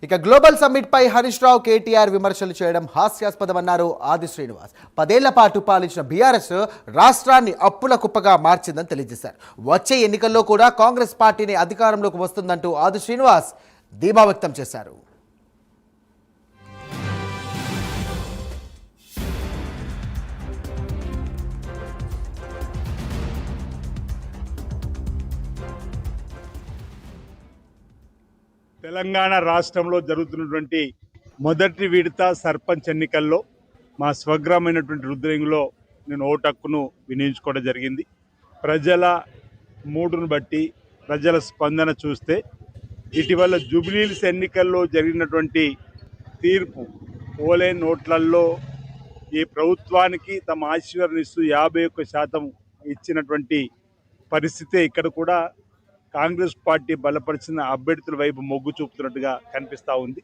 ఇక global summit పై హరీష్ రావు కేటీఆర్ విమర్శలు చేయడం హాస్యాస్పదమన్నారు ఆది శ్రీనివాస్. 10 ఏళ్ల పాటు పాలించిన బీఆర్ఎస్ రాష్ట్రాన్ని అప్పుల కుప్పగా మార్చిందని తెలియజేశారు. వచ్చే ఎన్నికల్లో కూడా కాంగ్రెస్ పార్టీని అధికారంలోకి వస్తుందంటూ ఆది శ్రీనివాస్ ధీమా వ్యక్తం చేశారు. తెలంగాణ రాష్ట్రంలో జరుగుతున్నటువంటి మొదటి విడత సర్పంచ్ ఎన్నికల్లో మా స్వగ్రామైనటువంటి రుద్రేంగిలో నేను ఓటు హక్కును వినియోగించుకోవడం జరిగింది. ప్రజల మూడును బట్టి ప్రజల స్పందన చూస్తే ఇటీవల జూబ్లీహిల్స్ ఎన్నికల్లో జరిగినటువంటి తీర్పు ఓలే నోట్లల్లో ఈ ప్రభుత్వానికి తమ ఆశీర్వాదం 51% ఇచ్చినటువంటి పరిస్థితే ఇక్కడ కూడా కాంగ్రెస్ పార్టీ బలపరిచిన అభ్యర్థుల వైపు మొగ్గు చూపుతున్నట్టుగా కనిపిస్తూ ఉంది.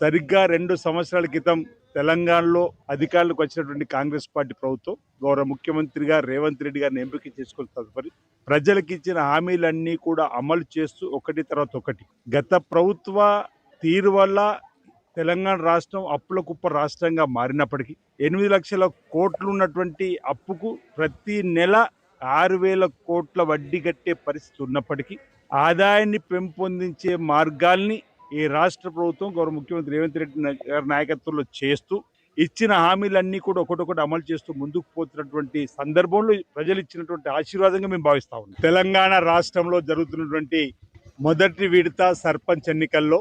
సరిగ్గా 2 సంవత్సరాల క్రితం తెలంగాణలో అధికారులకు వచ్చినటువంటి కాంగ్రెస్ పార్టీ ప్రభుత్వం గౌరవ ముఖ్యమంత్రిగా రేవంత్ రెడ్డి గారిని ఎంపిక చేసుకున్న తదుపరి ప్రజలకు ఇచ్చిన హామీలన్నీ కూడా అమలు చేస్తూ ఒకటి తర్వాత ఒకటి గత ప్రభుత్వ తీరు వల్ల తెలంగాణ రాష్ట్రం అప్పుల కుప్ప రాష్ట్రంగా మారినప్పటికీ 8 లక్షల కోట్లు ఉన్నటువంటి అప్పుకు ప్రతి నెల 6,000 కోట్ల వడ్డీ కట్టే పరిస్థితి ఉన్నప్పటికీ ఆదాయాన్ని పెంపొందించే మార్గాల్ని ఈ రాష్ట్ర ప్రభుత్వం గౌరవ ముఖ్యమంత్రి రేవంత్ రెడ్డి గారి నాయకత్వంలో చేస్తూ ఇచ్చిన హామీలన్నీ కూడా ఒకటొకటి అమలు చేస్తూ ముందుకు పోతున్నటువంటి సందర్భంలో ప్రజలు ఇచ్చినటువంటి ఆశీర్వాదంగా మేము భావిస్తా ఉన్నాం. తెలంగాణ రాష్ట్రంలో జరుగుతున్నటువంటి మొదటి విడత సర్పంచ్ ఎన్నికల్లో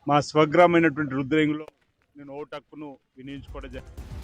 మా స్వగ్రామైనటువంటి రుద్రేంగిలో నేను ఓటు హక్కును వినియోగించుకోవడం జరిగింది.